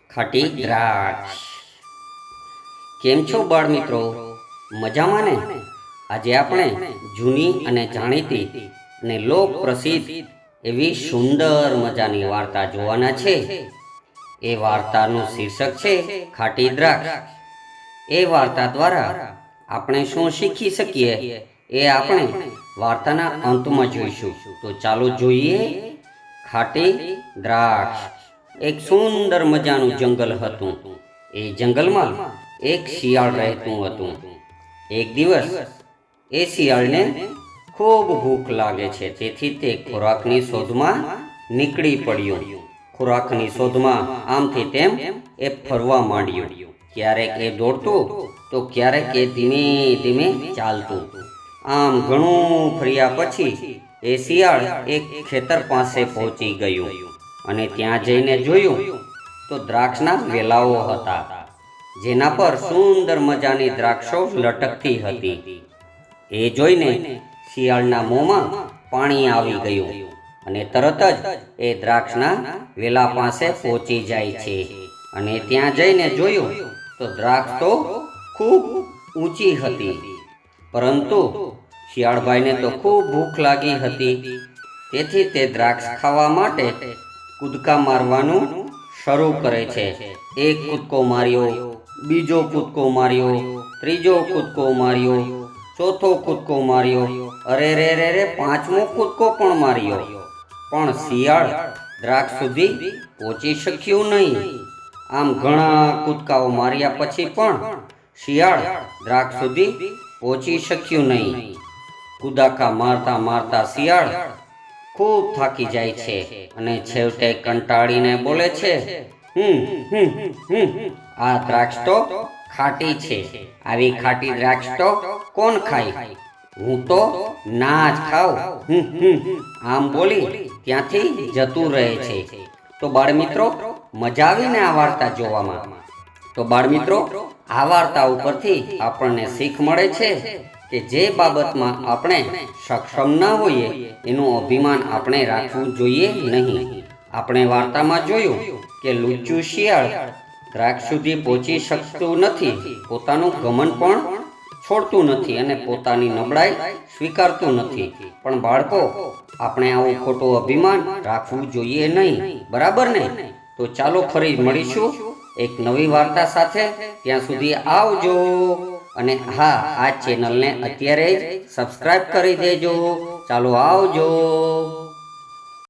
ખાટી દ્રાક્ષ. કેમ છો બાળ મિત્રો? મજામાં ને? આજે આપણે જૂની અને જાણીતી અને લોક પ્રસિદ્ધ એવી સુંદર મજાની વાર્તા જોવાના છે. એ વાર્તાનું શીર્ષક છે ખાટી દ્રાક્ષ. એ વાર્તા દ્વારા આપણે શું શીખી શકીએ એ આપણે વાર્તાના અંતમાં જોઈશું. તો ચાલો જોઈએ. ખાટી દ્રાક્ષ. એક સુંદર મજાનું જંગલ હતું. એ જંગલમાં એક શિયાળ રહેતું હતું. એક દિવસ એ શિયાળને ખૂબ ભૂખ લાગે છે, તેથી તે ખોરાકની શોધમાં નીકળી પડ્યું. ખોરાકની શોધમાં આમથી તેમ એ ફરવા માંડ્યું. ક્યારેક એ દોડતું તો ક્યારેક એ ધીમે ધીમે ચાલતું. આમ ઘણું ફર્યા પછી એ શિયાળ એક ખેતર પાસે પહોંચી ગયું અને ત્યાં જઈને જોયું તો દ્રાક્ષના વેલાઓ હતા, જેના પર સુંદર મજાની દ્રાક્ષો લટકતી હતી. એ જોઈને શિયાળના મોંમાં પાણી આવી ગયું અને તરત જ એ દ્રાક્ષના વેલા પાસે પહોંચી જાય છે અને ત્યાં જઈને જોયું તો દ્રાક્ષ તો ખૂબ ઊંચી હતી, પરંતુ શિયાળભાઈને તો ખૂબ ભૂખ લાગી હતી. તેથી તે દ્રાક્ષ ખાવા માટે કૂદકા મારવાનું શરૂ કરે છે. એક કૂદકો માર્યો, બીજો કૂદકો માર્યો, ત્રીજો કૂદકો માર્યો, ચોથો કૂદકો માર્યો, અરે રે રે રે પાંચમો કૂદકો પણ માર્યો. પણ શિયાળ દ્રાક્ષ સુધી પહોંચી શક્યું નહીં. આમ ઘણા કૂદકાઓ માર્યા પછી પણ શિયાળ દ્રાક્ષ સુધી પહોંચી શક્યું નહીં. કૂદકા મારતા મારતા શિયાળ ખૂબ થાકી જાય છે અને છેવટે કંટાળીને બોલે છે, આ દ્રાક્ષ તો ખાટી છે. આવી ખાટી દ્રાક્ષ તો કોણ ખાય? હું તો ના જ ખાઉં. આમ બોલી ત્યાંથી જતું રહે છે. તો બાળ મિત્રો, મજા આવીને આ વાર્તા જોવામાં? તો બાળ મિત્રો, આ વાર્તા ઉપરથી આપણને શીખ મળે છે કે જે બાબતમાં આપણે સક્ષમ ન હોઈએ એનું અભિમાન આપણે રાખવું જોઈએ નહીં. આપણે વાર્તામાં જોયું કે લુચ્ચું શિયાળ દ્રાક્ષ સુધી પહોંચી શકતું નથી, પોતાનું ઘમંડ પણ છોડતું નથી અને પોતાની નબળાઈ સ્વીકારતું નથી. પણ બાળકો, આપણે આવું ખોટું અભિમાન રાખવું જોઈએ નહીં, બરાબર ને? તો ચાલો ફરી મળીશું એક નવી વાર્તા સાથે. ત્યાં સુધી આવજો. અને હા, આ ચેનલને અત્યારે જ સબસ્ક્રાઇબ કરી દેજો. ચાલો આવજો.